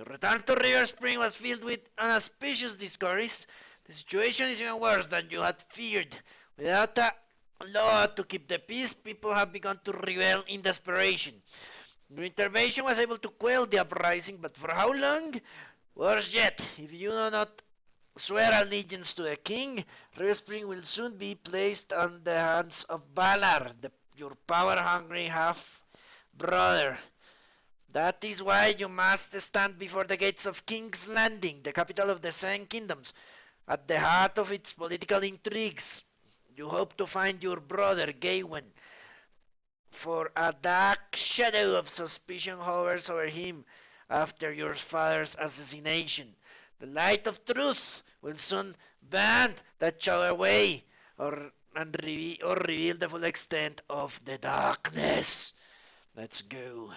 Your return to River Spring was filled with unauspicious discoveries. The situation is even worse than you had feared. Without a law to keep the peace, people have begun to rebel in desperation. Your intervention was able to quell the uprising, but for how long? Worse yet, if you do not swear allegiance to the king, River Spring will soon be placed on the hands of Valar, your power-hungry half-brother. That is why you must stand before the gates of King's Landing, the capital of the Seven Kingdoms, at the heart of its political intrigues. You hope to find your brother, Gawain, for a dark shadow of suspicion hovers over him after your father's assassination. The light of truth will soon band that shadow away, or reveal the full extent of the darkness. Let's go.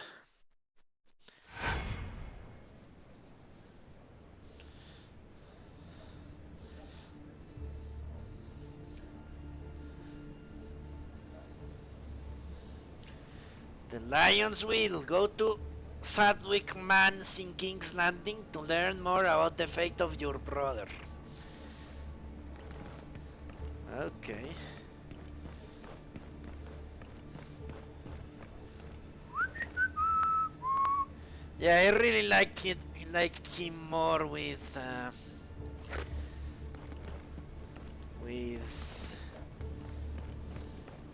The Lion's Wheel. Go to Sadwick Man's in King's Landing to learn more about the fate of your brother. Okay. Yeah, I really liked him more with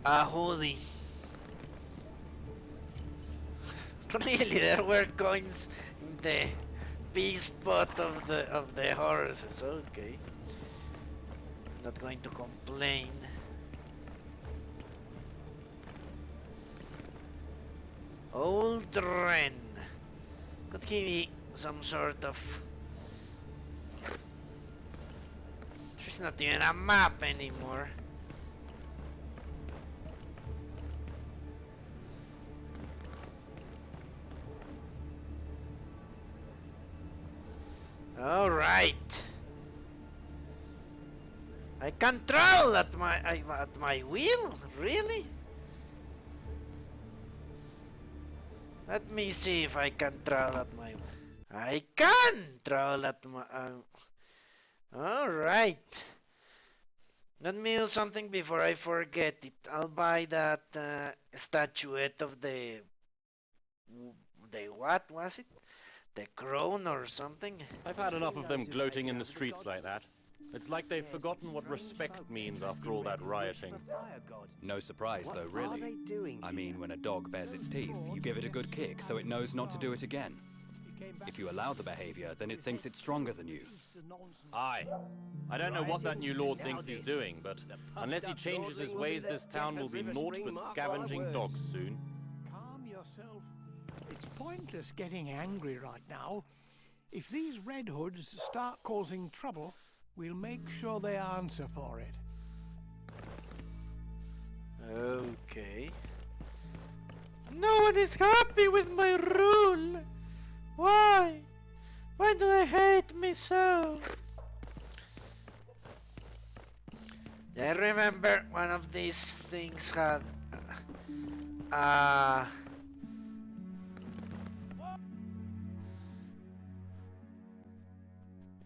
a hoodie. Really, there were coins in the peace pot of the horses. Okay, not going to complain. Old Ren. Could he be some sort of... There's not even a map anymore. Alright. I can travel at my wheel? Really? Let me see if I can travel at my... I can travel at my... Alright. Let me do something before I forget it. I'll buy that statuette of the... what was it? The crown or something? I've had enough of them gloating in the streets like that. It's like they've forgotten what respect means after all that rioting. No surprise though, really. I mean, when a dog bares its teeth, you give it a good kick so it knows not to do it again. If you allow the behavior, then it thinks it's stronger than you. Aye. I don't know what that new lord thinks he's doing, but unless he changes his ways, this town will be naught but scavenging dogs soon. Calm yourself. It's pointless getting angry right now. If these Red Hoods start causing trouble, we'll make sure they answer for it. Okay. No one is happy with my rule. Why? Why do they hate me so? I remember one of these things had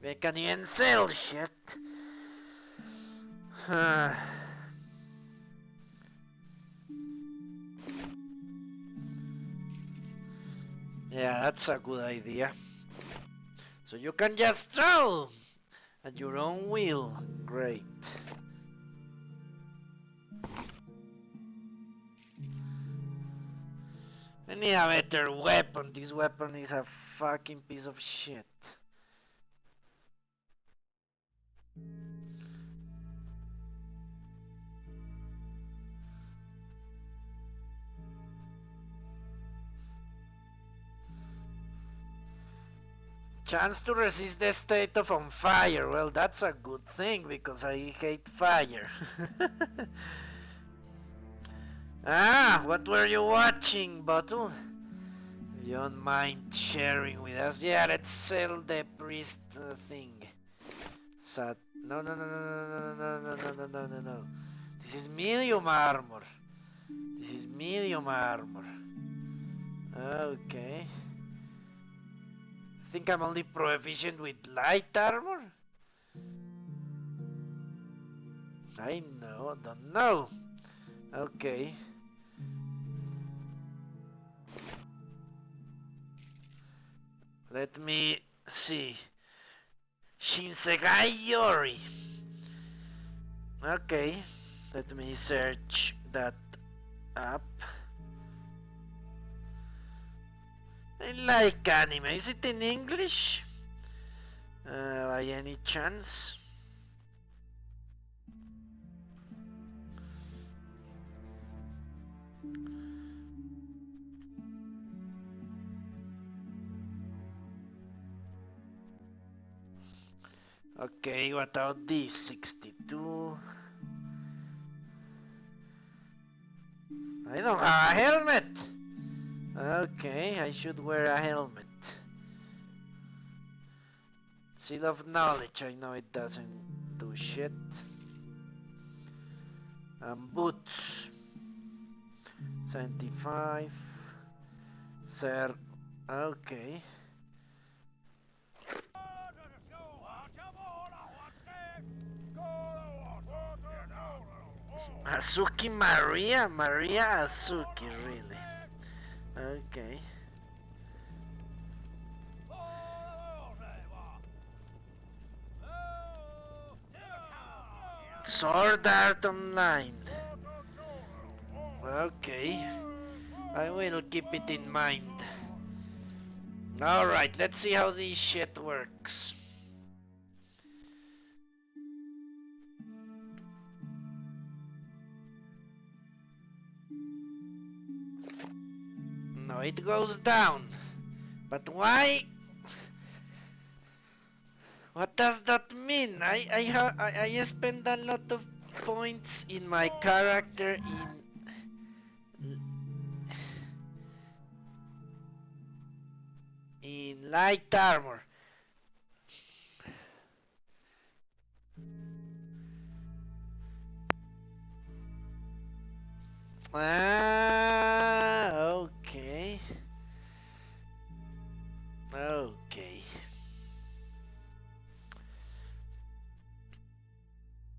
they can even sell shit. Yeah, that's a good idea. So you can just travel at your own will. Great. I need a better weapon. This weapon is a fucking piece of shit. Chance to resist the state of on fire. Well, that's a good thing because I hate fire. Ah, what were you watching, Bottle? If you don't mind sharing with us. Yeah, let's sell the priest thing. Sad. No, no, no, no, no, no, no, no, no, no, no, no. This is medium armor. This is medium armor. Okay. think I'm only proficient with light armor? I know, don't know. Okay. Let me see. Shinsegai Yori. Okay. Let me search that up. I like anime. Is it in English? By any chance? Okay, what about this? 62. I don't have a helmet! Okay, I should wear a helmet. Seal of knowledge, I know it doesn't do shit. Boots. 75. Sir. Okay. Azuki Maria? Maria Azuki, really? Okay. Sword Art Online. Okay. I will keep it in mind. Alright, let's see how this shit works. No, it goes down. But why? What does that mean? I spend a lot of points in my character in light armor. Ah, okay. Okay.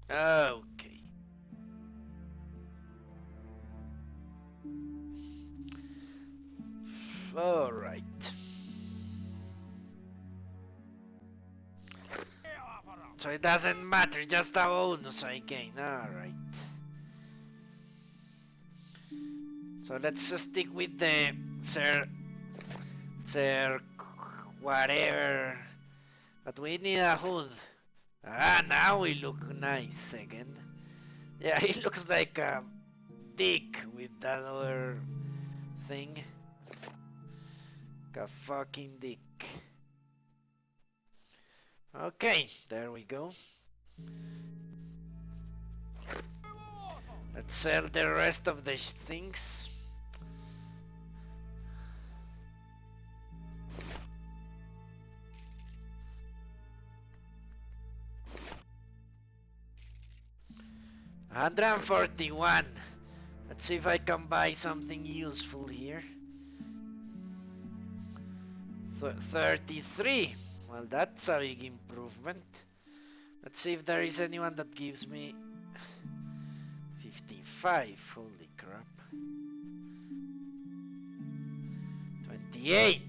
Okay. All right. So it doesn't matter, just a bonus I gain. All right. So let's stick with the Sir, whatever. But we need a hood. Ah, now we look nice again. Yeah, he looks like a dick with that other thing. Like a fucking dick. Okay, there we go. Let's sell the rest of the things. $141. Let's see if I can buy something useful here. 33. Well, that's a big improvement. Let's see if there is anyone that gives me 55. Holy crap. 28.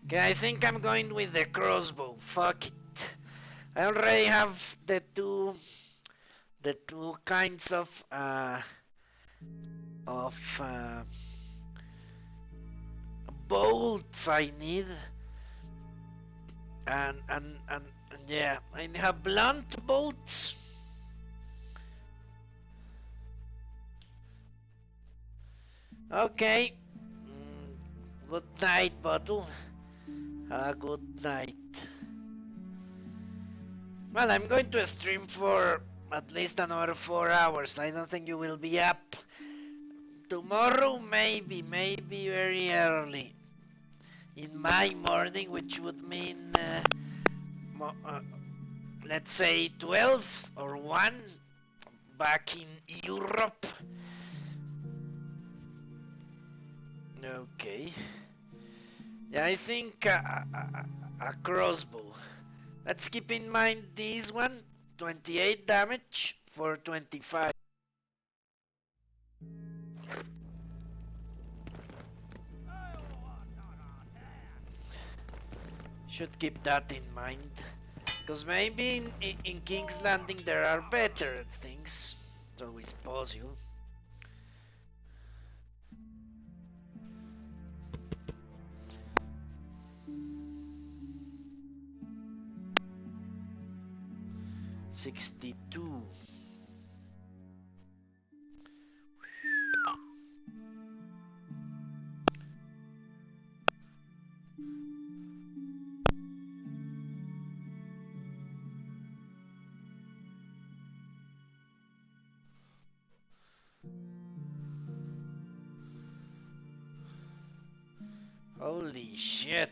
Okay, I think I'm going with the crossbow. Fuck it. I already have the two kinds of uh, bolts I need, and yeah, I have blunt bolts. Okay. Good night, bottle. Have a good night. Well, I'm going to stream for at least another 4 hours. I don't think you will be up. Tomorrow, maybe very early. In my morning, which would mean let's say 12 or 1 back in Europe. Okay. Yeah, I think a crossbow. Let's keep in mind this one, 28 damage for 25. Should keep that in mind. Because maybe in King's Landing there are better things. It's always possible. $62. Holy shit.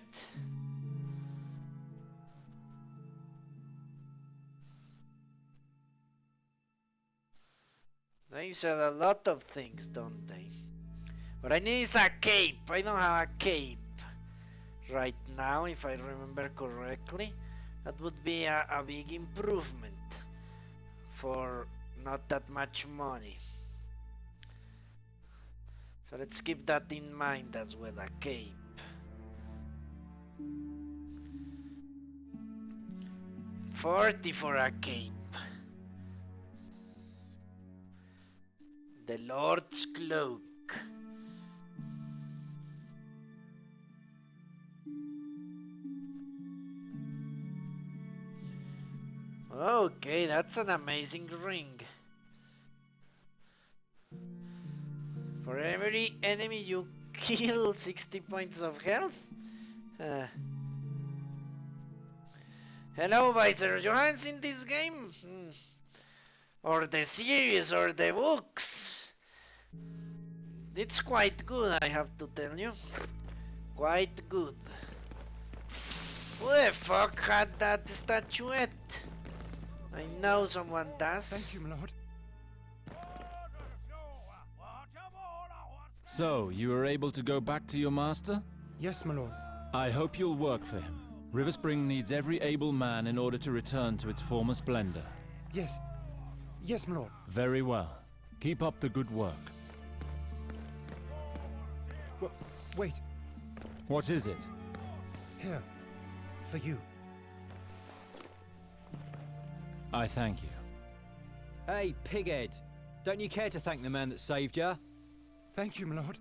They sell a lot of things, don't they? What I need is a cape. I don't have a cape right now, if I remember correctly. That would be a big improvement for not that much money. So let's keep that in mind as well, a cape. $40 for a cape. The Lord's Cloak. Okay, that's an amazing ring. For every enemy you kill, 60 points of health? Hello, Visor, you haven't seen this game? Or the series, or the books? It's quite good, I have to tell you. Quite good. Who the fuck had that statuette? I know someone does. Thank you, my lord. So, you were able to go back to your master? Yes, my lord. I hope you'll work for him. River Spring needs every able man in order to return to its former splendor. Yes. Yes, my lord. Very well. Keep up the good work. Wait. What is it? Here. For you. I thank you. Hey, pighead. Don't you care to thank the man that saved you? Thank you, my lord.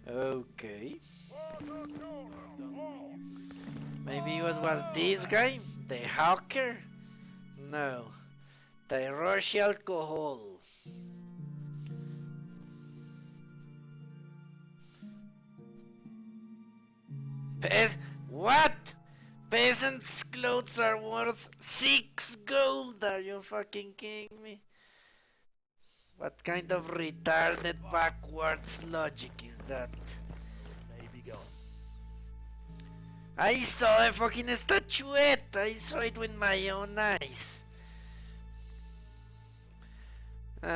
Okay. Maybe what was this guy? The hawker? No. The Rush alcohol. What? Peasants' clothes are worth 6 gold. Are you fucking kidding me? What kind of retarded backwards logic is that? I saw a fucking statuette. I saw it with my own eyes.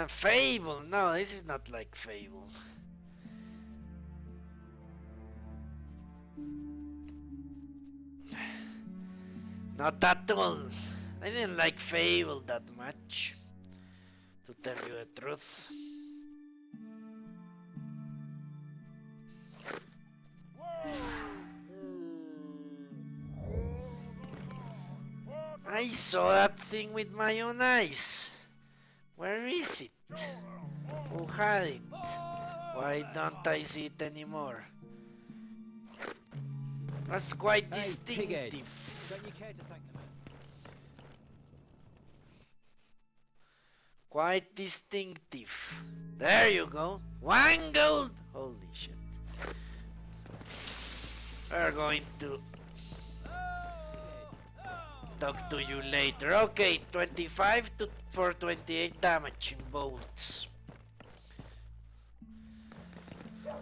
Fable. No, this is not like Fable. Not at all. I didn't like Fable that much, to tell you the truth. I saw that thing with my own eyes. Where is it? Who had it? Why don't I see it anymore? That's quite distinctive. Don't you care to thank the man? Quite distinctive. There you go. 1 gold! Holy shit. We're going to talk to you later. Okay, 25 for 28 damage in bolts. I've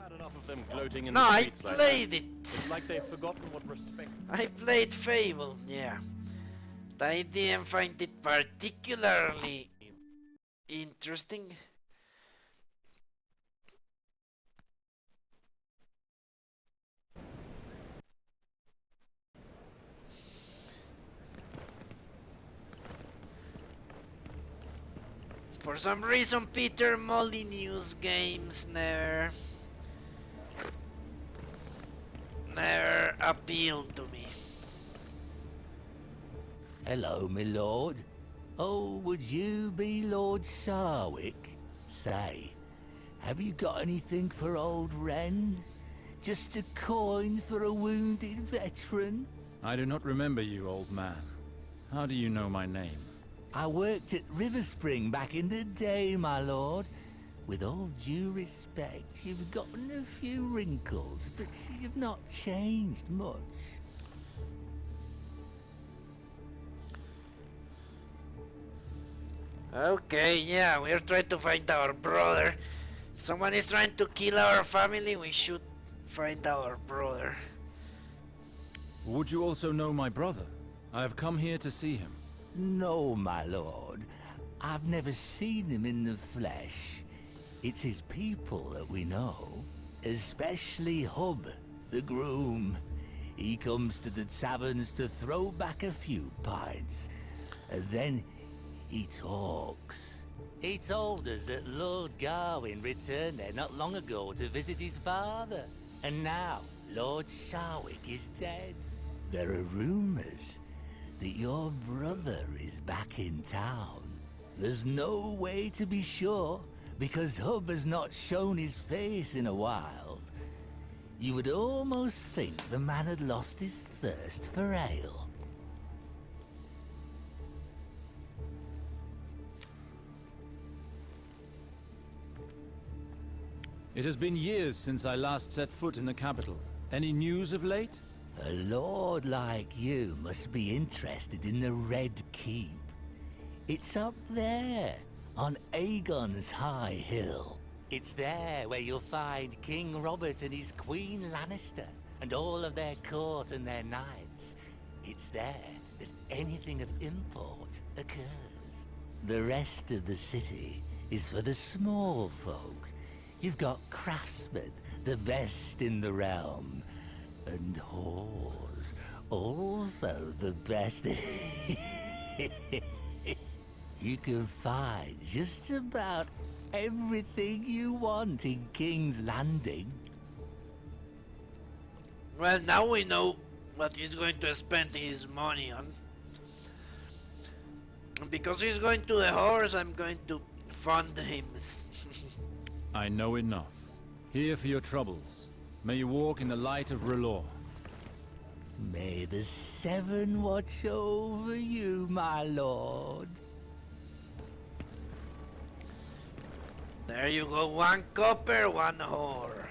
had enough of them gloating in No, the I streets like that. played it. It's like they've forgotten what respect... I played Fable, yeah. I didn't find it particularly interesting. For some reason, Peter Molyneux's games never appealed to me. Hello, my lord. Oh, would you be Lord Sarwick? Say, have you got anything for old Ren? Just a coin for a wounded veteran? I do not remember you, old man. How do you know my name? I worked at Riverspring back in the day, my lord. With all due respect, you've gotten a few wrinkles, but you've not changed much. Okay, yeah, we're trying to find our brother. If someone is trying to kill our family, we should find our brother. Would you also know my brother? I have come here to see him. No, my lord. I've never seen him in the flesh. It's his people that we know, especially Hub, the groom. He comes to the taverns to throw back a few pints, and then he talks. He told us that Lord Garwin returned there not long ago to visit his father, and now Lord Sharwick is dead. There are rumors that your brother is back in town. There's no way to be sure, because Hub has not shown his face in a while. You would almost think the man had lost his thirst for ale. It has been years since I last set foot in the capital. Any news of late? A lord like you must be interested in the Red Keep. It's up there, on Aegon's High Hill. It's there where you'll find King Robert and his Queen Lannister, and all of their court and their knights. It's there that anything of import occurs. The rest of the city is for the small folk. You've got craftsmen, the best in the realm, and whores, also the best. You can find just about everything you want in King's Landing. Well, now we know what he's going to spend his money on. And because he's going to the horse, I'm going to fund him. I know enough. Here for your troubles. May you walk in the light of R'hllor. May the Seven watch over you, my lord. There you go, 1 copper, 1 whore.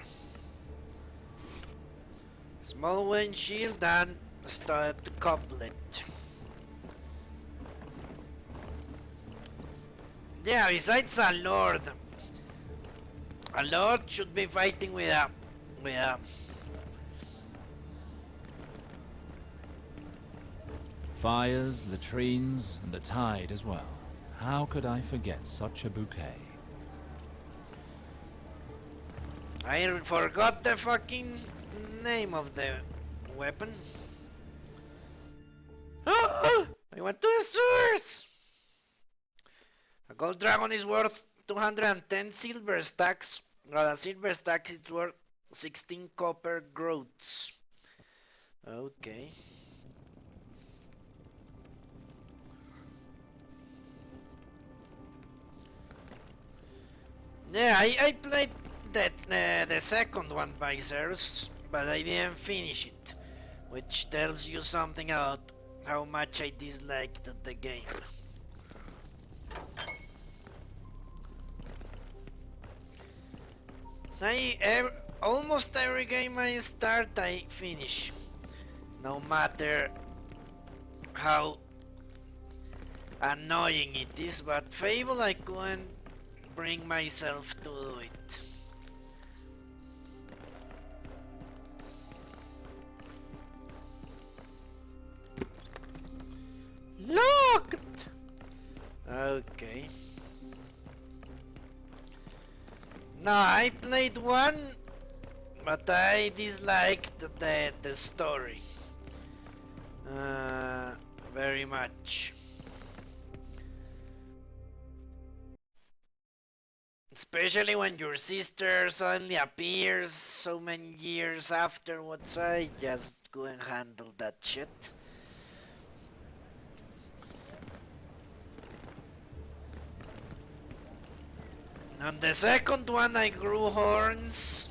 Small windshield and studded couplet. Yeah, besides a lord should be fighting with a Fires, latrines, and the tide as well. How could I forget such a bouquet? I forgot the fucking name of the weapon. Oh, I went to the source! A gold dragon is worth 210 silver stacks, while a silver stack is worth 16 copper groats. Okay. Yeah, I played that the second one by Zeus, but I didn't finish it, which tells you something about how much I disliked the game. Almost every game I start, I finish, no matter how annoying it is. But Fable, I couldn't bring myself to do it. Locked! Okay. No, I played one, but I disliked the story. Very much. Especially when your sister suddenly appears so many years afterwards, I just couldn't handle that shit. On the second one I grew horns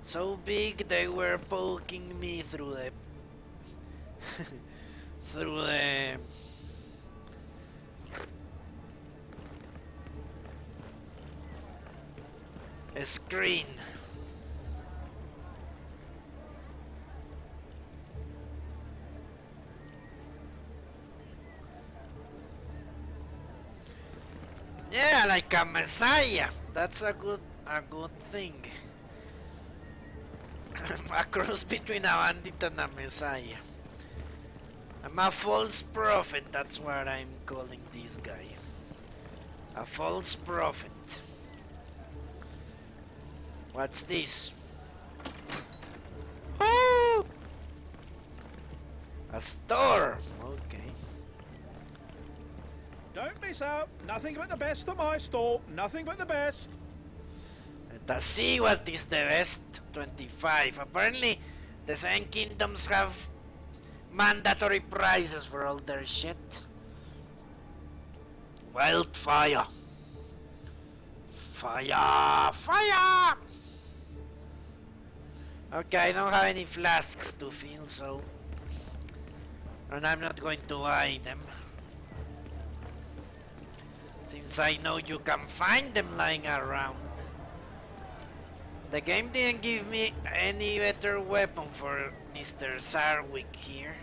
so big they were poking me through the through the screen. Yeah, like a messiah. That's a good thing. A cross between a bandit and a messiah. I'm a false prophet, that's what I'm calling this guy. A false prophet. What's this? Oh! A store! Okay. Don't miss out. Nothing but the best at my store. Nothing but the best. Let us see what is the best. 25. Apparently, the Seven Kingdoms have mandatory prizes for all their shit. Wildfire. Fire! Fire! Okay, I don't have any flasks to fill, so... And I'm not going to buy them. Since I know you can find them lying around. The game didn't give me any better weapon for Mr. Sarwick here.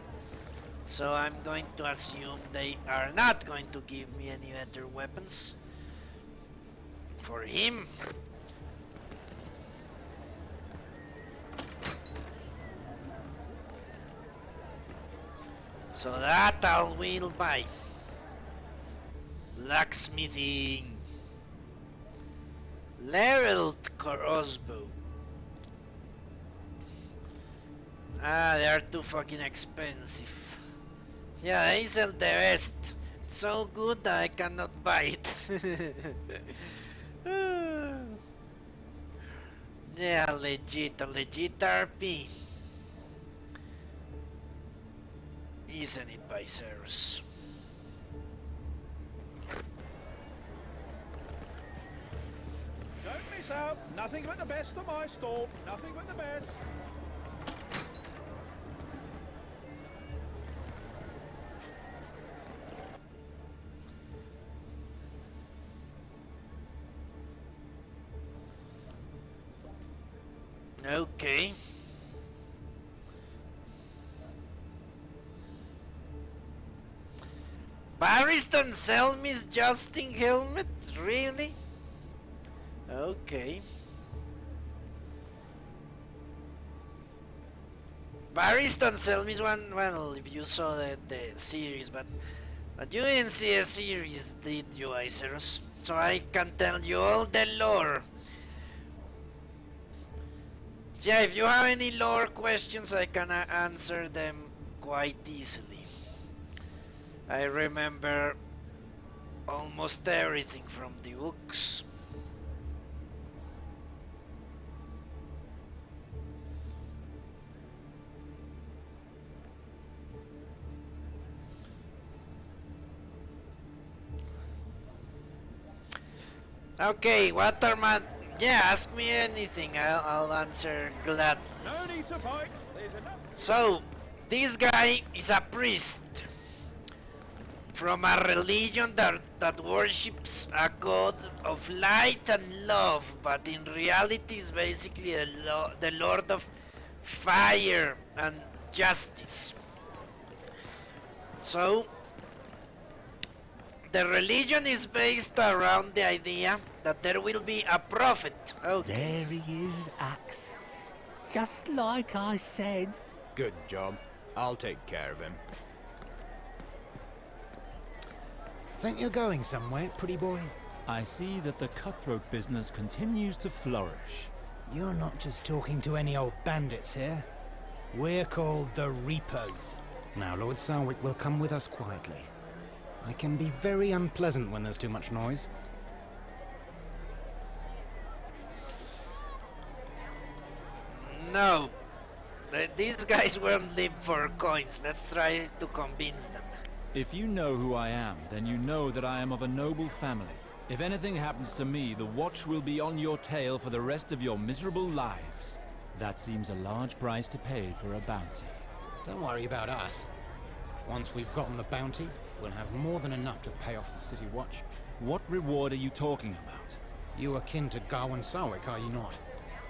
So I'm going to assume they are not going to give me any better weapons. For him. So that I will buy. Blacksmithing. Leveled crossbow. Ah, they are too fucking expensive. Yeah, they sell the best. So good that I cannot buy it. Yeah, legit RP. Isn't it, Viceros? Don't miss out. Nothing but the best at my store. Nothing but the best. Okay. Barristan sell Miss Justin helmet? Really? Okay. Barristan sell me one, well, if you saw the series, but you didn't see a series, did you, Iceros? So I can tell you all the lore. Yeah, if you have any lore questions, I can answer them quite easily. I remember almost everything from the books. Okay, Waterman. Yeah, ask me anything. I'll answer gladly. No need to fight. There's enough. So, this guy is a priest from a religion that worships a god of light and love, but in reality is basically the Lord of fire and justice. So, the religion is based around the idea that there will be a prophet. Okay. There he is, Axe. Just like I said. Good job. I'll take care of him. Think you're going somewhere, pretty boy? I see that the cutthroat business continues to flourish. You're not just talking to any old bandits here. We're called the Reapers. Now, Lord Sarwick will come with us quietly. I can be very unpleasant when there's too much noise. No. These guys won't live for coins. Let's try to convince them. If you know who I am, then you know that I am of a noble family. If anything happens to me, the watch will be on your tail for the rest of your miserable lives. That seems a large price to pay for a bounty. Don't worry about us. Once we've gotten the bounty, we'll have more than enough to pay off the city watch. What reward are you talking about? You are kin to Gawain Sarwick, are you not?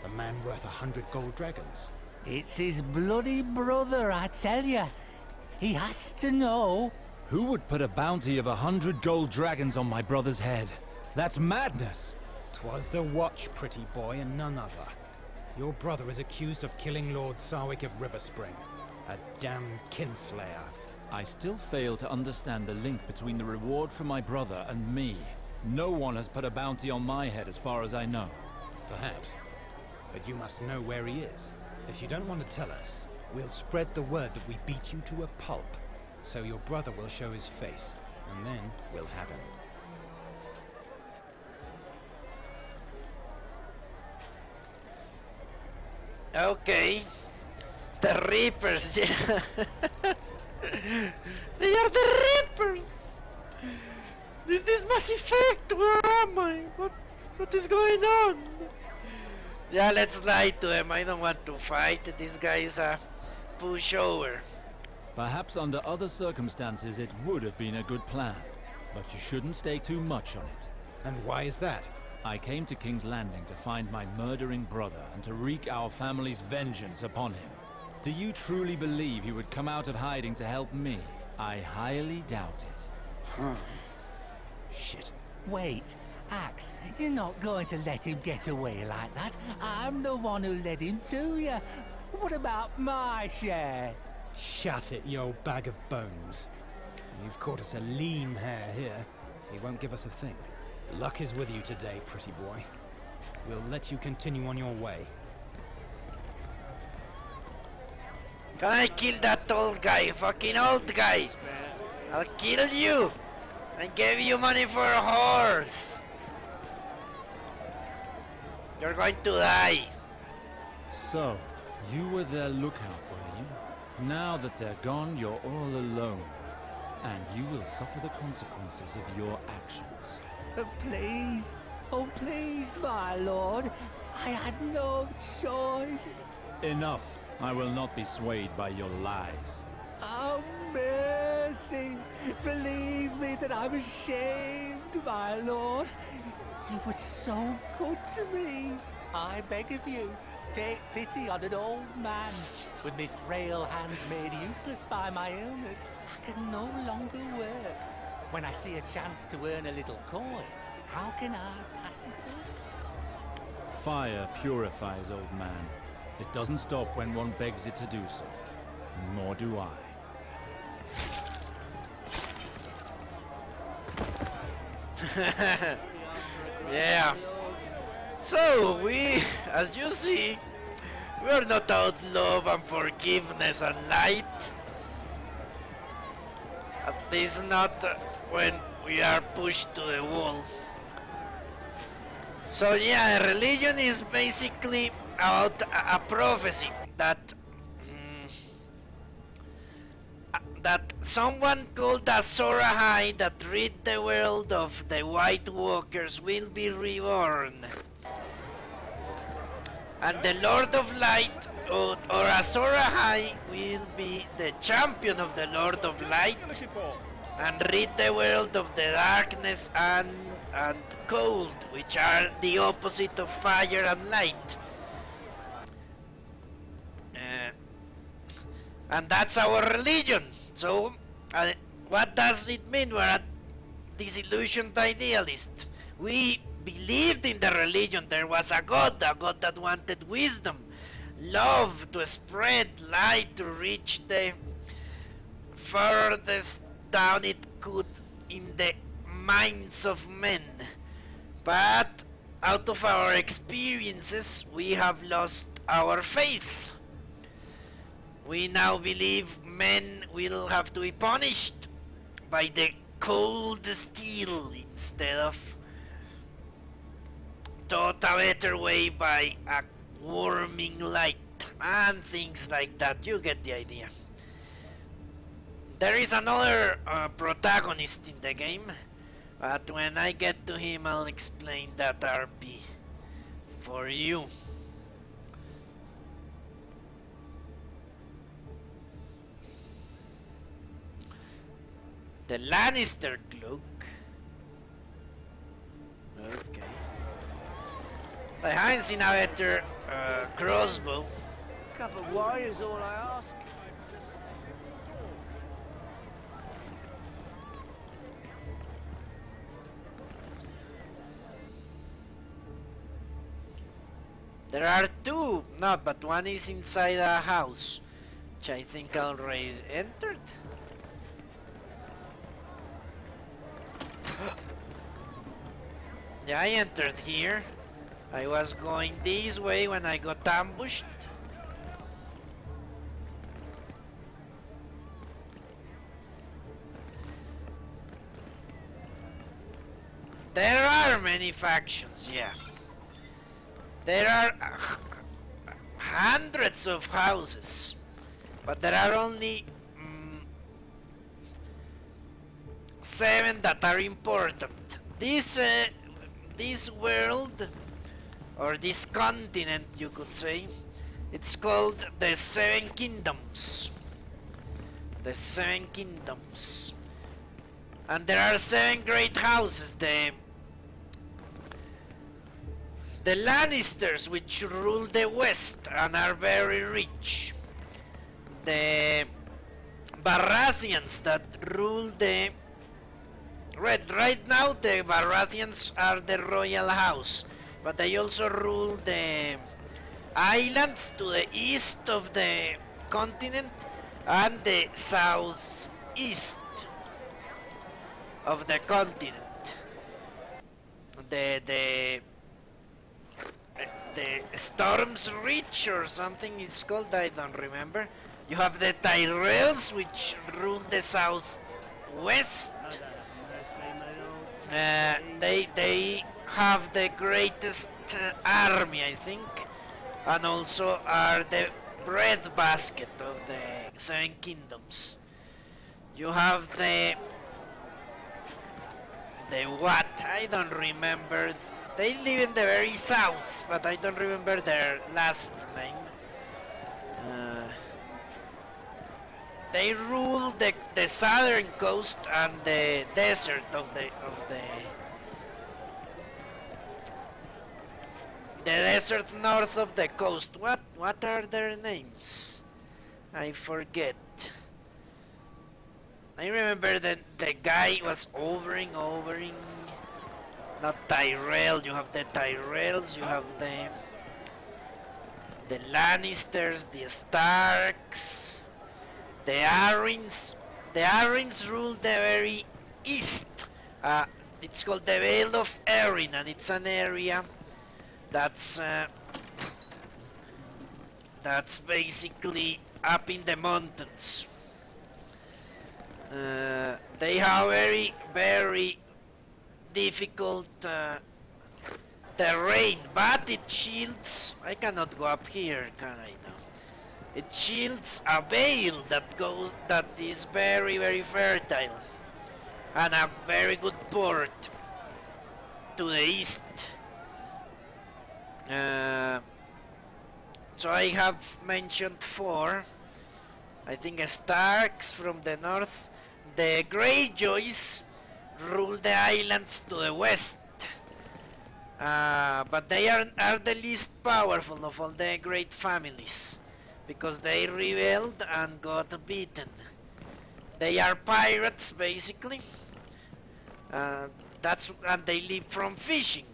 The man worth 100 gold dragons. It's his bloody brother, I tell you. He has to know. Who would put a bounty of 100 gold dragons on my brother's head? That's madness! 'Twas the watch, pretty boy, and none other. Your brother is accused of killing Lord Sarwick of Riverspring. A damned kinslayer. I still fail to understand the link between the reward for my brother and me. No one has put a bounty on my head as far as I know. Perhaps. But you must know where he is. If you don't want to tell us, we'll spread the word that we beat you to a pulp. So your brother will show his face, and then we'll have him. Okay. The Reapers, yeah. They are the Reapers! This is Mass Effect! Where am I? What is going on? Yeah, let's lie to him. I don't want to fight. This guy is a pushover. Perhaps under other circumstances it would have been a good plan, but you shouldn't stake too much on it. And why is that? I came to King's Landing to find my murdering brother and to wreak our family's vengeance upon him. Do you truly believe he would come out of hiding to help me? I highly doubt it. Shit. Wait, Axe, you're not going to let him get away like that. I'm the one who led him to you. What about my share? Shut it, you old bag of bones. You've caught us a lean hare here. He won't give us a thing. Luck is with you today, pretty boy. We'll let you continue on your way. Can I kill that old guy? Fucking old guy! I'll kill you! And give you money for a horse! You're going to die! So, you were their lookout, were you? Now that they're gone, you're all alone. And you will suffer the consequences of your actions. Please, oh please, my lord. I had no choice. Enough. I will not be swayed by your lies. Oh, mercy. Believe me that I'm ashamed, my lord. You were so good to me. I beg of you, take pity on an old man. With my frail hands made useless by my illness, I can no longer work. When I see a chance to earn a little coin, how can I pass it up? Fire purifies, old man. It doesn't stop when one begs it to do so. Nor do I. Yeah. So as you see, we are not out love and forgiveness and light. At least not when we are pushed to the wall. So yeah, religion is basically about a prophecy that that someone called Azor Ahai that rid the world of the White Walkers will be reborn. And the Lord of Light, or Azor Ahai, will be the champion of the Lord of Light and rid the world of the darkness and cold, which are the opposite of fire and light. And that's our religion. So, what does it mean? We're a disillusioned idealist. We believed in the religion. There was a God that wanted wisdom, love to spread, light to reach the furthest down it could in the minds of men. But out of our experiences, we have lost our faith. We now believe men will have to be punished by the cold steel instead of taught a better way by a warming light and things like that. You get the idea. There is another protagonist in the game, but when I get to him I'll explain that RP for you. The Lannister cloak. Okay. I haven't seen a better crossbow. Cup of wine is all I ask. There are two, no, but one is inside a house, which I think I already entered. Yeah, I entered here. I was going this way when I got ambushed. There are many factions, yeah. There are hundreds of houses, but there are only 7 that are important. This world, or this continent you could say, it's called the Seven Kingdoms. The Seven Kingdoms. And there are 7 great houses. The Lannisters, which rule the west and are very rich. The Baratheons that rule the right now the Baratheons are the royal house, but they also rule the islands to the east of the continent and the southeast of the continent. The Storm's Reach or something it's called, I don't remember. You have the Tyrells, which rule the southwest. They have the greatest army, I think, and also are the breadbasket of the Seven Kingdoms. You have the what? I don't remember. They live in the very south, but I don't remember their last name. They rule the southern coast and the desert of the desert north of the coast. What are their names? I forget. I remember that the guy was overing. Not Tyrell. You have the Tyrells. You have the Lannisters, the Starks, the Arryns. The Arryns rule the very east. It's called the Vale of Arryn, and it's an area that's basically up in the mountains. They have very difficult terrain, but it shields. I cannot go up here, can I now? It shields a vale that is very fertile and a very good port to the east. So I have mentioned 4. I think Starks from the north. The Greyjoys rule the islands to the west, but they are the least powerful of all the great families, because they rebelled and got beaten. They are pirates basically. And they live from fishing.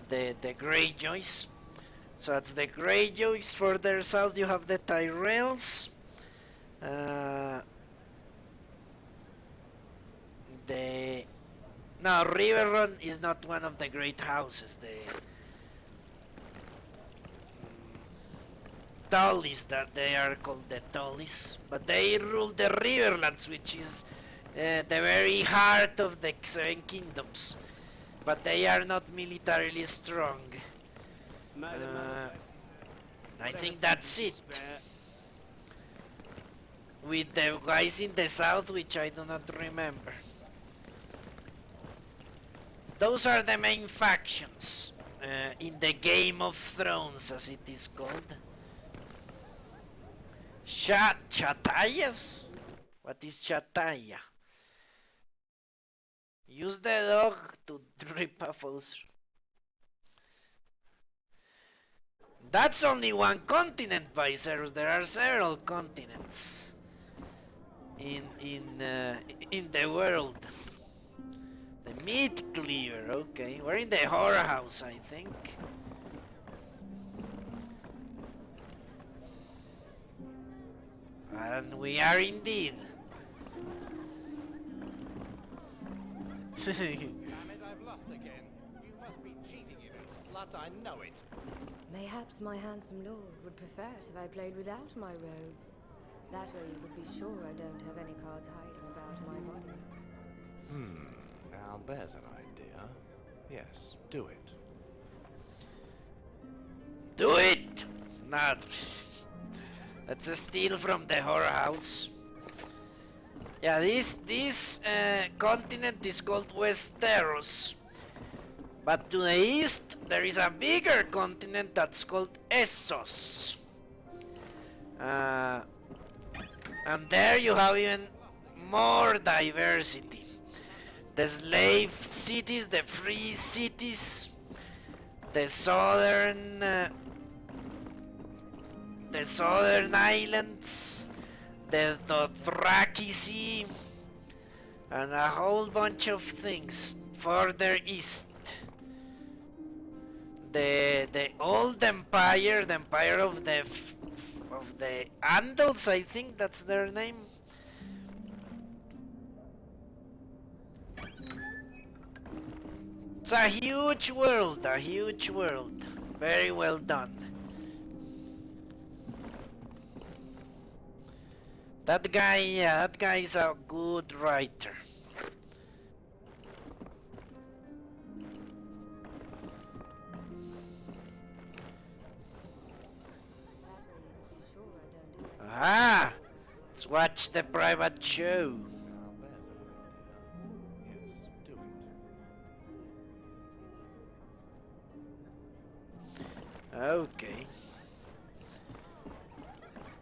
The Greyjoys. So that's the Greyjoys. Further south you have the Tyrells. The No, Riverrun is not one of the great houses. The Tullies, that they are called the Tullies, but they rule the Riverlands, which is the very heart of the Seven Kingdoms. But they are not militarily strong. I think that's it. With the guys in the south, which I do not remember. Those are the main factions in the Game of Thrones, as it is called. Chatayas? What is Chataya? Use the dog to rip a foes. That's only one continent, Viserys. There are several continents in the world. The meat cleaver, okay. We're in the horror house, I think. And we are indeed. Damn it, I've lost again. You must be cheating, you little slut, I know it. Mayhaps my handsome lord would prefer it if I played without my robe. That way you would be sure I don't have any cards hiding about my body. Now there's an idea. Yes, do it. Do it! Not. That's a steal from the horror house. Yeah, this continent is called Westeros. But to the east, there is a bigger continent that's called Essos. And there you have even more diversity. The slave cities, the free cities, the southern islands, the Dothraki Sea, and a whole bunch of things further east. The old empire, the empire of the Andals, I think that's their name. It's a huge world, very well done. That guy is a good writer. Ah, let's watch the private show. Okay.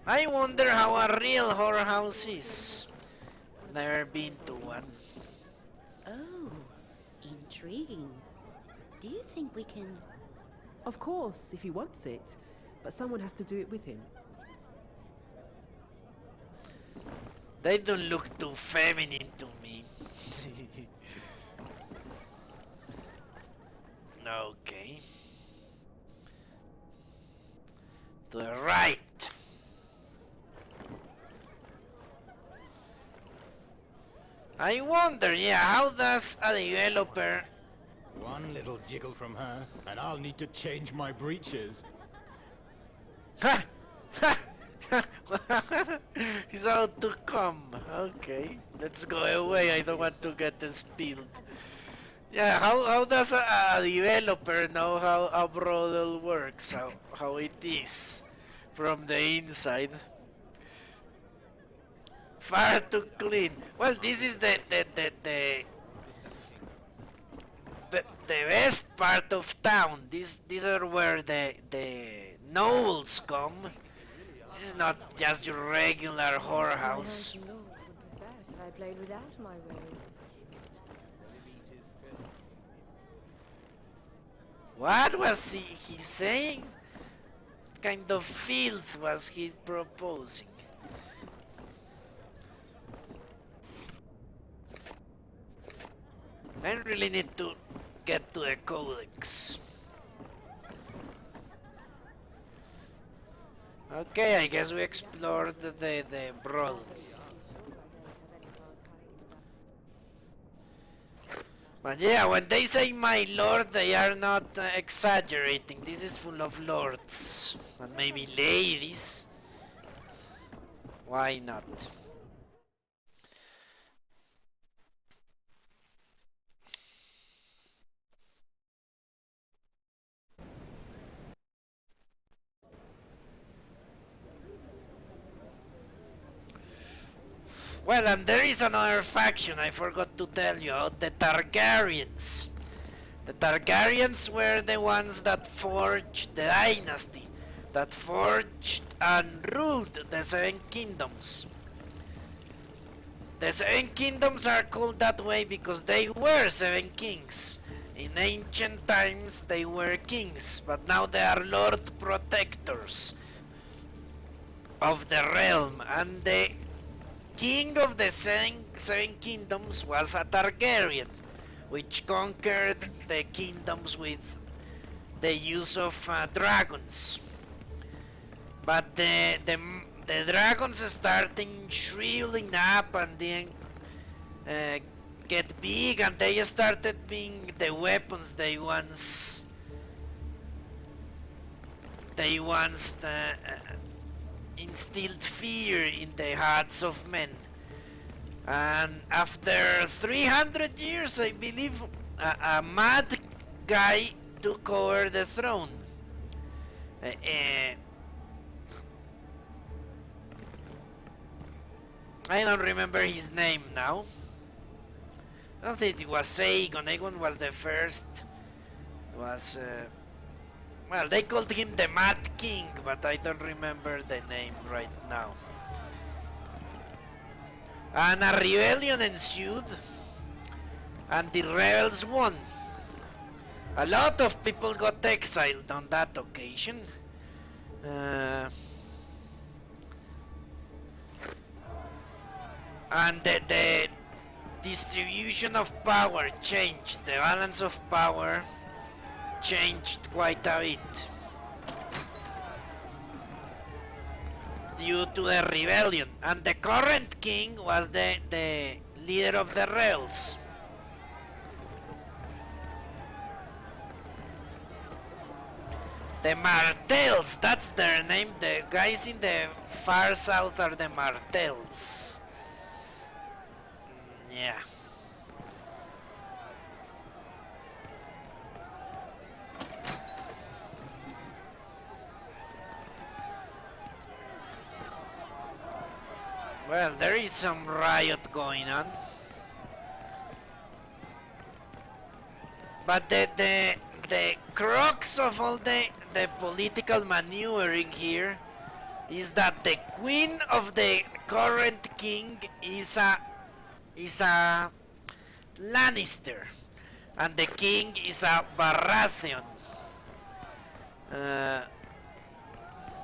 I wonder how a real horror house is. Never been to one. Oh, intriguing. Do you think we can... Of course, if he wants it. But someone has to do it with him. They don't look too feminine to me. Okay. To the right. I wonder, yeah, how does a developer... One little jiggle from her, and I'll need to change my breeches. Ha! Ha! He's out to come. Okay, let's go away. I don't want to get spilled. Yeah, how does a developer know how a brothel works? How it is from the inside? Far too clean. Well, this is the best part of town. These are where the nobles come. This is not just your regular horror house. My handsome lord would prefer it if I played without my robe. What was he saying? What kind of filth was he proposing? I really need to get to the codex. Okay, I guess we explored the brothel. But yeah, when they say my lord, they are not exaggerating. This is full of lords. And maybe ladies. Why not? Well, and there is another faction I forgot to tell you about, the Targaryens. The Targaryens were the ones that forged the dynasty, that forged and ruled the Seven Kingdoms. The Seven Kingdoms are called that way because they were seven kings. In ancient times they were kings, but now they are Lord Protectors of the realm, and the king of the seven kingdoms was a Targaryen, which conquered the kingdoms with the use of dragons. But the dragons starting shriveling up and then get big, and they started being the weapons they once instilled fear in the hearts of men. And after 300 years, I believe, a mad guy took over the throne. I don't remember his name now. I don't think it was Aegon. Aegon was the first. Well, they called him the Mad King, but I don't remember the name right now. And a rebellion ensued, and the rebels won. A lot of people got exiled on that occasion. And the distribution of power changed. The balance of power changed quite a bit due to the rebellion, and the current king was the leader of the rebels. The Martells, that's their name. The guys in the far south are the Martells. Yeah. Well, there is some riot going on. But the crux of all the political maneuvering here is that the queen of the current king is a Lannister, and the king is a Baratheon.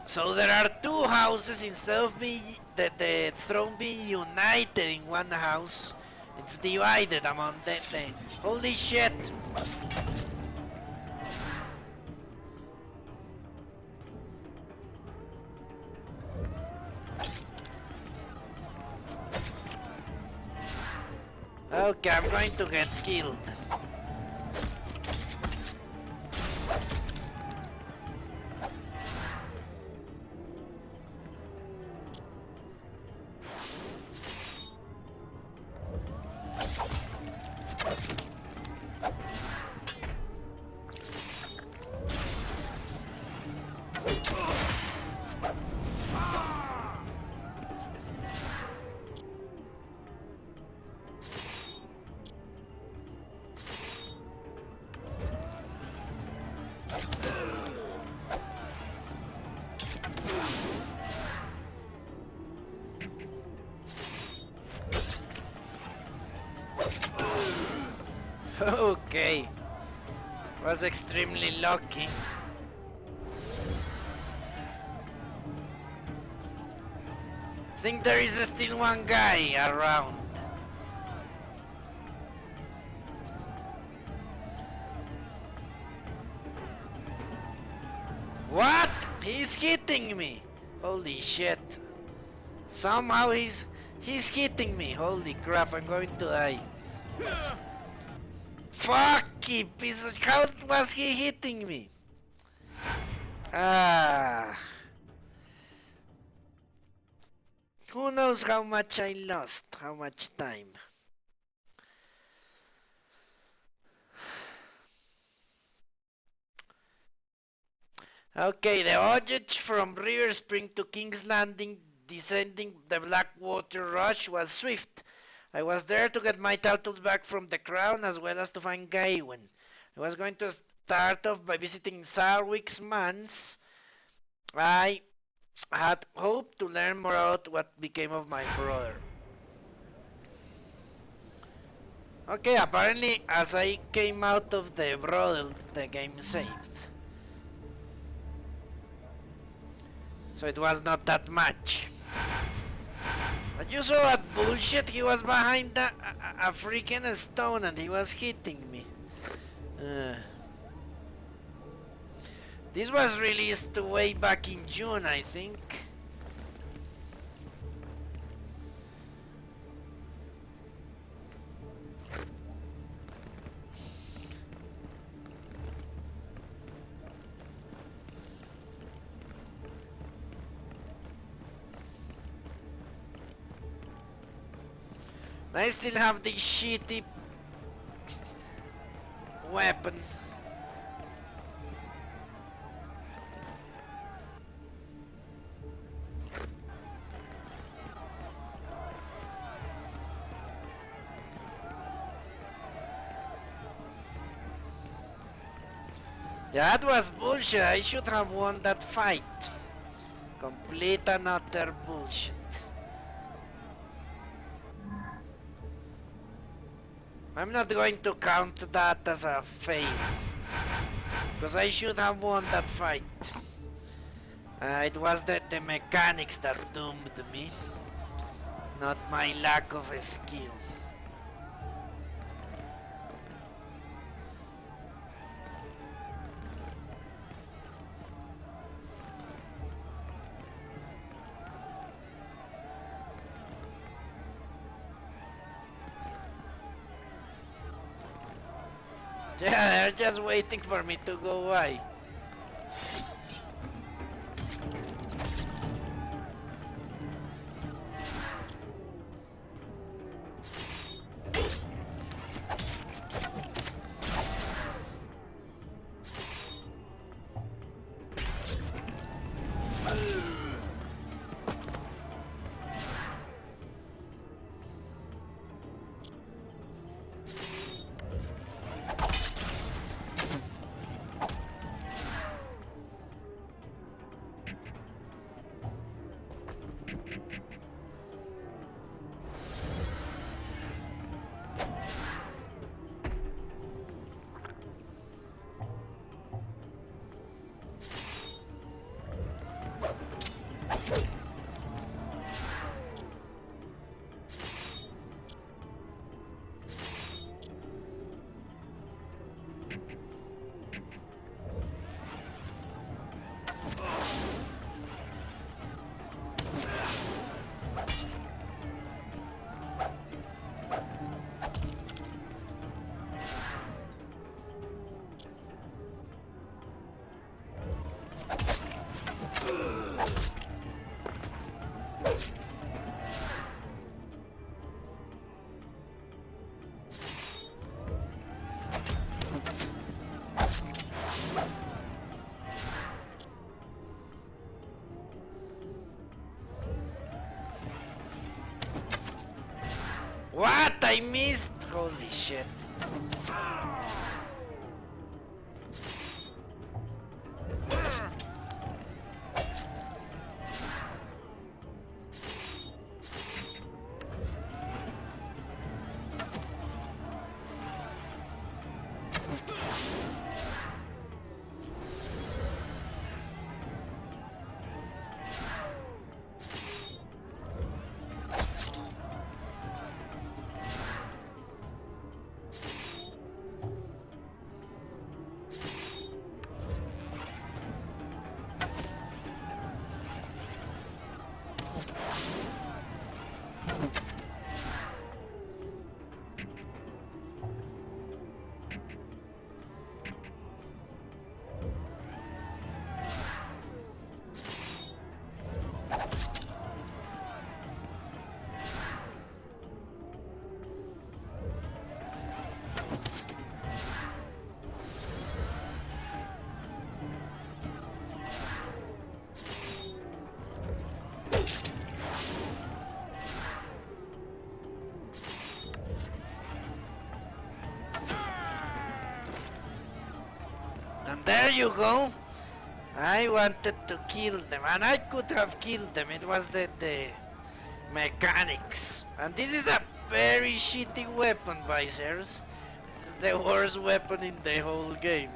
So there are two houses. Instead of being the throne being united in one house, it's divided among the holy shit. Okay, I'm going to get killed. Okay, was extremely lucky. Think there is still one guy around. What? He's hitting me! Holy shit! Somehow he's hitting me. Holy crap! I'm going to die. Fucky piece of... How was he hitting me? Ah. Who knows how much I lost? How much time? Okay, the voyage from River Spring to King's Landing, descending the Blackwater Rush, was swift. I was there to get my titles back from the crown as well as to find Gawain. I was going to start off by visiting Sarwick's manse. I had hoped to learn more about what became of my brother. Okay, apparently as I came out of the brothel, the game saved. So it was not that much. But you saw that bullshit? He was behind a freaking stone and he was hitting me. This was released way back in June, I think. I still have this shitty weapon. That was bullshit. I should have won that fight. Complete and utter bullshit. I'm not going to count that as a fail. Because I should have won that fight. It was the mechanics that doomed me. Not my lack of skill. Yeah, they're just waiting for me to go by. What? I missed? Holy shit. There you go. I wanted to kill them, and I could have killed them. It was the mechanics. And this is a very shitty weapon, Visers. This is the worst weapon in the whole game.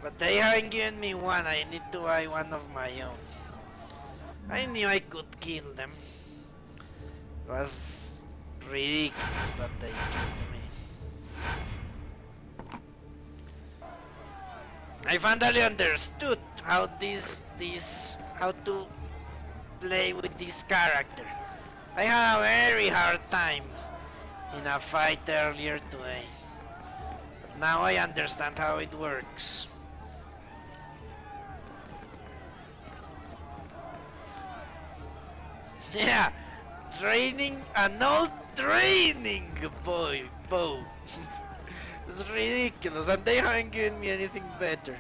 But they haven't given me one. I need to buy one of my own. I knew I could kill them. It was ridiculous that they killed me. I finally understood how how to play with this character. I had a very hard time in a fight earlier today. But now I understand how it works. Yeah, training an old training bow. It's ridiculous, and they haven't given me anything better.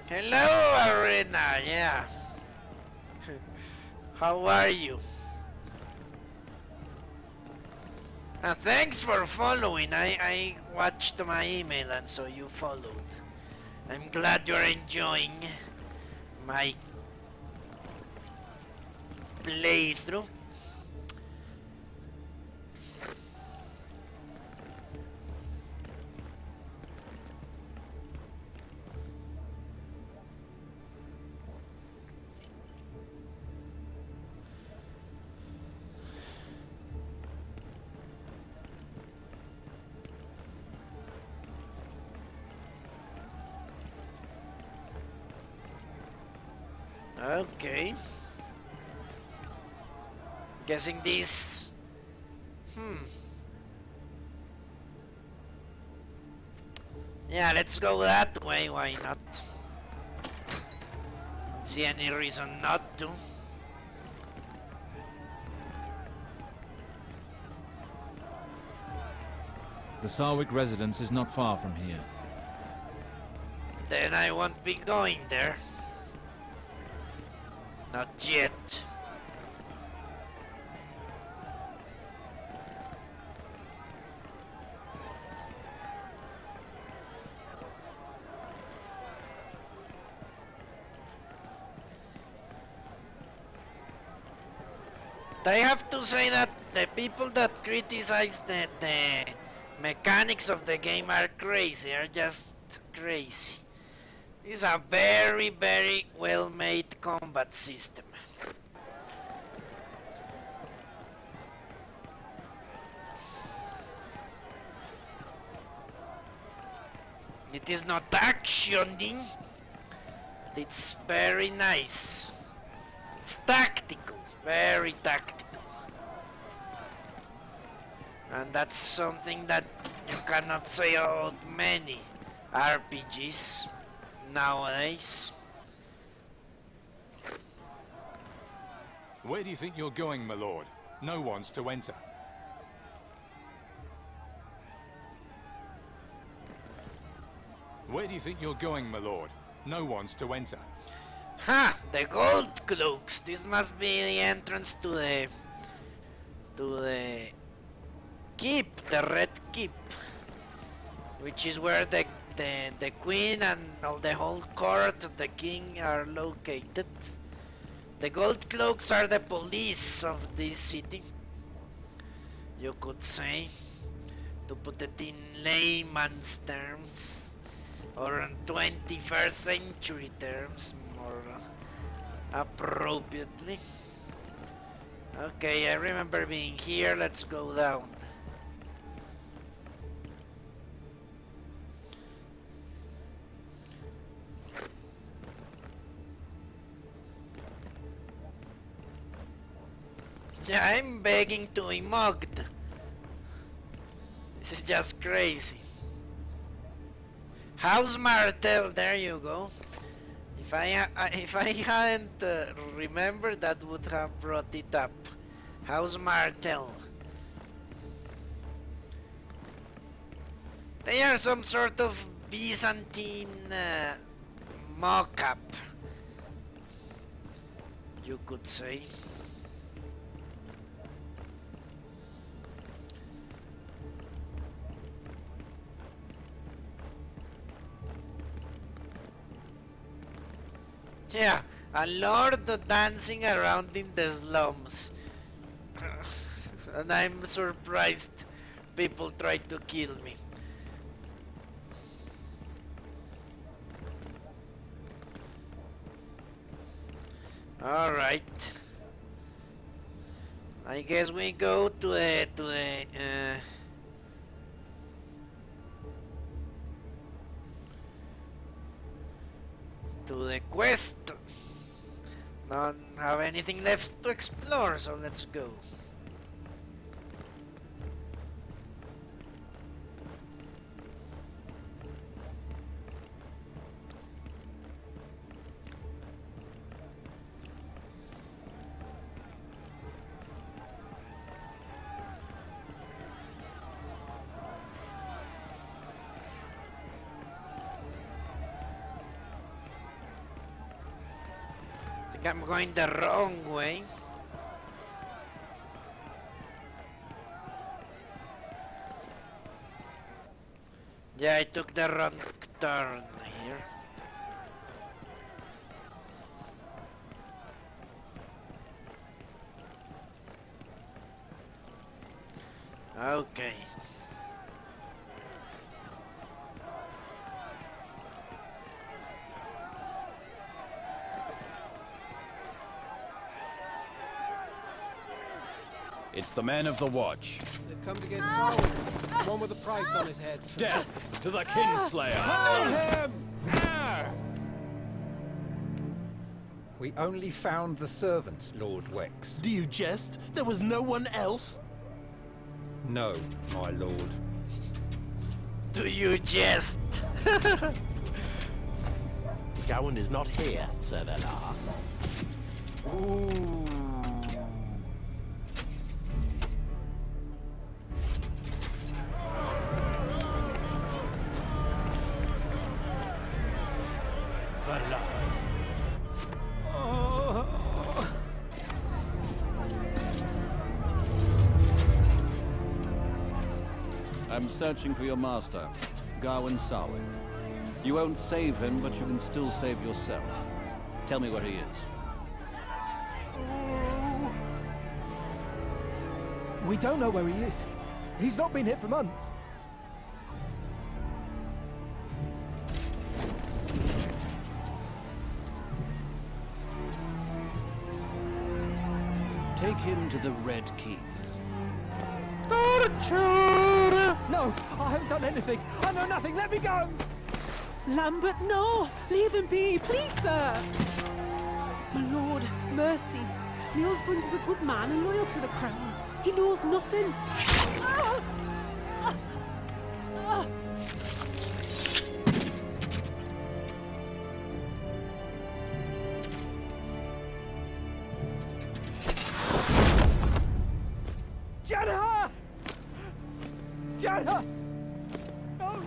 Hello, Arena, yeah. How are you? Thanks for following. I watched my email and so you followed. I'm glad you're enjoying my playthrough. Okay. Guessing this. Yeah, let's go that way, why not? See any reason not to. The Sarwick residence is not far from here. Then I won't be going there. Not yet. I have to say that the people that criticize the mechanics of the game are crazy, are just crazy. It's a very, very well-made combat system. It is not actioning. It's very nice. It's tactical, very tactical. And that's something that you cannot say about many RPGs nowadays. Where do you think you're going, my lord? No one's to enter. Where do you think you're going, my lord? No one's to enter. Ha! The gold cloaks. This must be the entrance to the keep, the red keep, which is where the queen and all the whole court of the king are located. The gold cloaks are the police of this city, you could say, to put it in layman's terms, or in 21st century terms, more appropriately. Okay, I remember being here. Let's go down. I'm begging to be mugged. This is just crazy. House Martel, there you go. If I hadn't remembered, that would have brought it up. House Martel. They are some sort of Byzantine mock-up, you could say. Yeah, a lord dancing around in the slums. And I'm surprised people try to kill me. Alright. I guess we go to the quest. Don't have anything left to explore, so let's go. I'm going the wrong way. Yeah, I took the wrong turn here. Okay. It's the men of the watch. They've come to get sold. One with a price on his head. Death to the kinslayer! Hold him! We only found the servants, Lord Wex. Do you jest? There was no one else? No, my lord. Do you jest? Gawain is not here, Sir Velar. Ooh. I'm searching for your master, Gawain Sarwin. You won't save him, but you can still save yourself. Tell me where he is. We don't know where he is. He's not been hit for months. Take him to the Red Keep. Torture! No, I haven't done anything. I know nothing. Let me go! Lambert, no! Leave him be, please, sir! My lord, mercy. My husband is a good man and loyal to the crown. He knows nothing. Jenna! Jenna! No!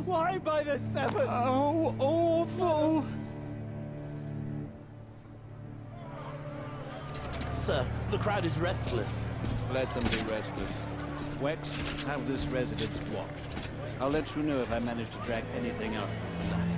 Why by the seven? Oh, awful! Sir, the crowd is restless. Let them be restless. Wex, have this residence watched. I'll let you know if I manage to drag anything out of this line.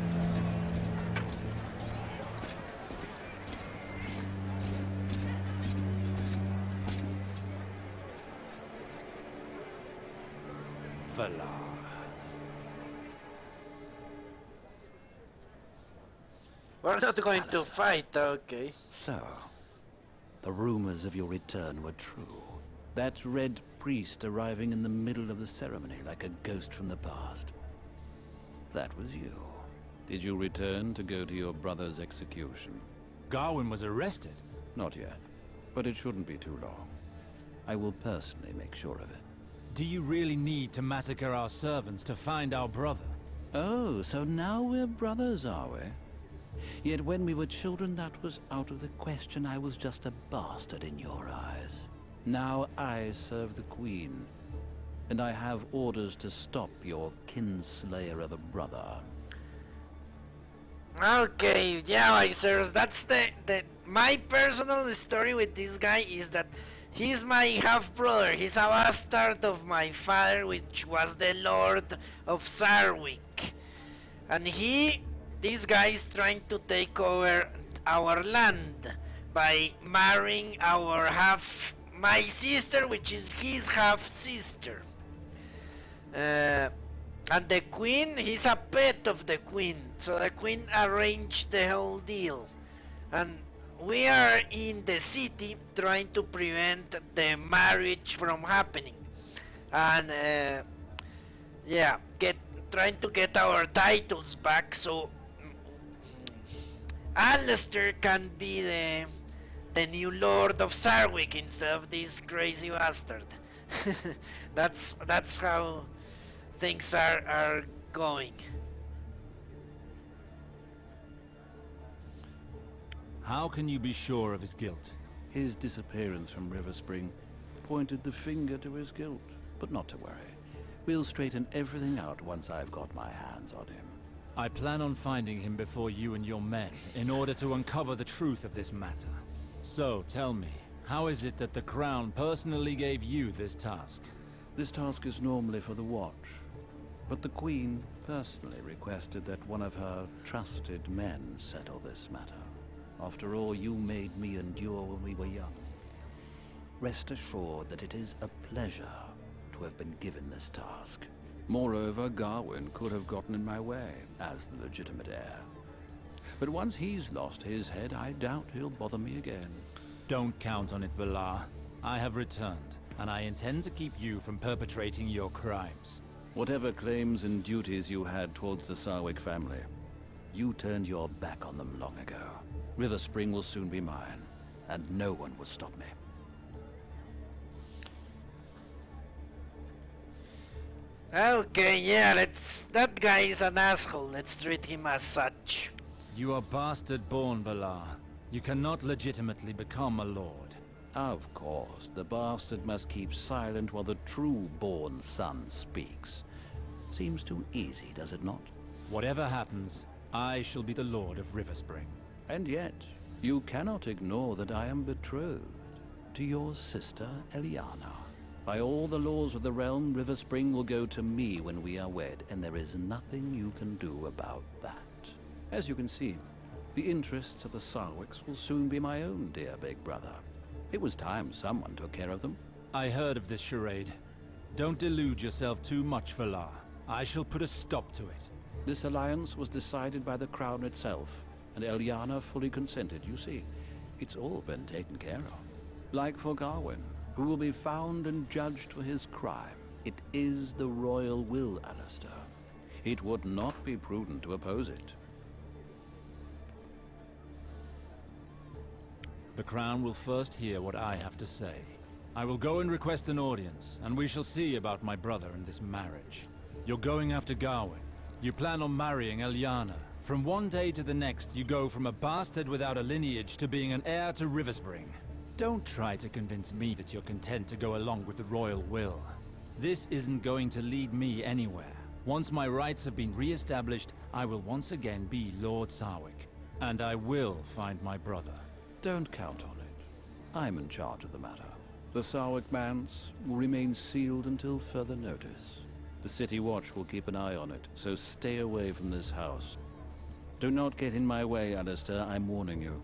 We're not going to fight, okay. So, the rumors of your return were true. That red priest arriving in the middle of the ceremony like a ghost from the past. That was you. Did you return to go to your brother's execution? Gawain was arrested? Not yet, but it shouldn't be too long. I will personally make sure of it. Do you really need to massacre our servants to find our brother? Oh, so now we're brothers, are we? Yet when we were children, that was out of the question. I was just a bastard in your eyes. Now I serve the Queen, and I have orders to stop your kinslayer of a brother. Okay, yeah, sirs, that's my personal story with this guy is that he's my half-brother. He's a bastard of my father, which was the Lord of Sarwick. And he this guy is trying to take over our land by marrying my sister, which is his half sister. And the queen, he's a pet of the queen, so the queen arranged the whole deal. And we are in the city trying to prevent the marriage from happening. And yeah, trying to get our titles back so Alistair can be the new Lord of Sarwick instead of this crazy bastard. That's how things are going. How can you be sure of his guilt? His disappearance from River Spring pointed the finger to his guilt. But not to worry. We'll straighten everything out once I've got my hands on him. I plan on finding him before you and your men, in order to uncover the truth of this matter. So, tell me, how is it that the Crown personally gave you this task? This task is normally for the Watch, but the Queen personally requested that one of her trusted men settle this matter. After all you made me endure when we were young. Rest assured that it is a pleasure to have been given this task. Moreover, Gawain could have gotten in my way as the legitimate heir. But once he's lost his head, I doubt he'll bother me again. Don't count on it, Valar. I have returned, and I intend to keep you from perpetrating your crimes. Whatever claims and duties you had towards the Sarwick family, you turned your back on them long ago. River Spring will soon be mine, and no one will stop me. Okay, yeah, that guy is an asshole. Let's treat him as such. You are bastard-born, Valar. You cannot legitimately become a lord. Of course, the bastard must keep silent while the true-born son speaks. Seems too easy, does it not? Whatever happens, I shall be the Lord of Riverspring. And yet, you cannot ignore that I am betrothed to your sister, Eliana. By all the laws of the realm, River Spring will go to me when we are wed, and there is nothing you can do about that. As you can see, the interests of the Sarwicks will soon be my own, dear big brother. It was time someone took care of them. I heard of this charade. Don't delude yourself too much, Valar. I shall put a stop to it. This alliance was decided by the Crown itself, and Eliana fully consented, you see. It's all been taken care of. Like for Gawain, who will be found and judged for his crime. It is the royal will, Alistair. It would not be prudent to oppose it. The Crown will first hear what I have to say. I will go and request an audience, and we shall see about my brother and this marriage. You're going after Gawain. You plan on marrying Eliana. From one day to the next, you go from a bastard without a lineage to being an heir to Riverspring. Don't try to convince me that you're content to go along with the royal will. This isn't going to lead me anywhere. Once my rights have been re-established, I will once again be Lord Sarwick. And I will find my brother. Don't count on it. I'm in charge of the matter. The Sarwick manse will remain sealed until further notice. The City Watch will keep an eye on it, so stay away from this house. Do not get in my way, Alistair, I'm warning you.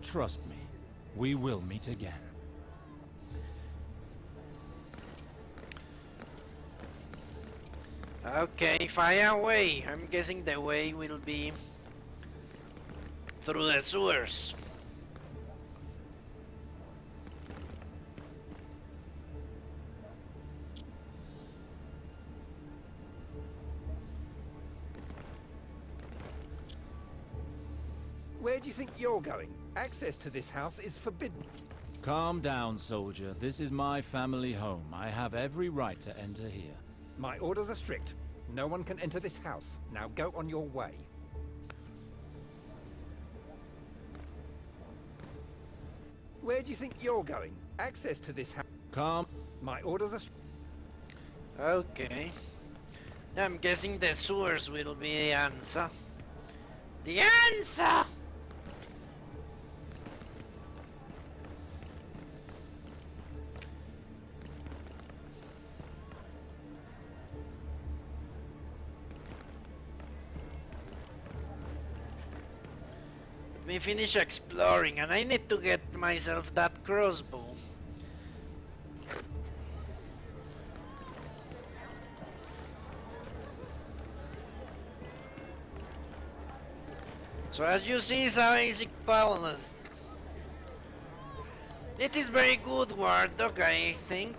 Trust me, we will meet again. Okay, fire away. I'm guessing the way will be through the sewers. Where do you think you're going? Access to this house is forbidden. Calm down, soldier. This is my family home. I have every right to enter here. My orders are strict. No one can enter this house. Now go on your way. Where do you think you're going? Access to this house. Calm. My orders are... Okay. I'm guessing the sewers will be the answer. The answer! me finish exploring, and I need to get myself that crossbow. So as you see, it's a basic Paul. It is very good War Dog, I think.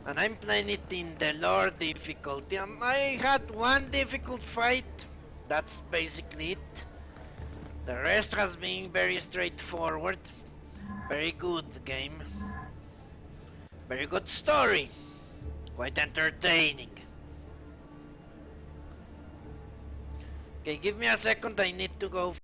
And I'm playing it in the lower difficulty. I had one difficult fight. That's basically it. The rest has been very straightforward. Very good game. Very good story. Quite entertaining. Okay, give me a second. I need to go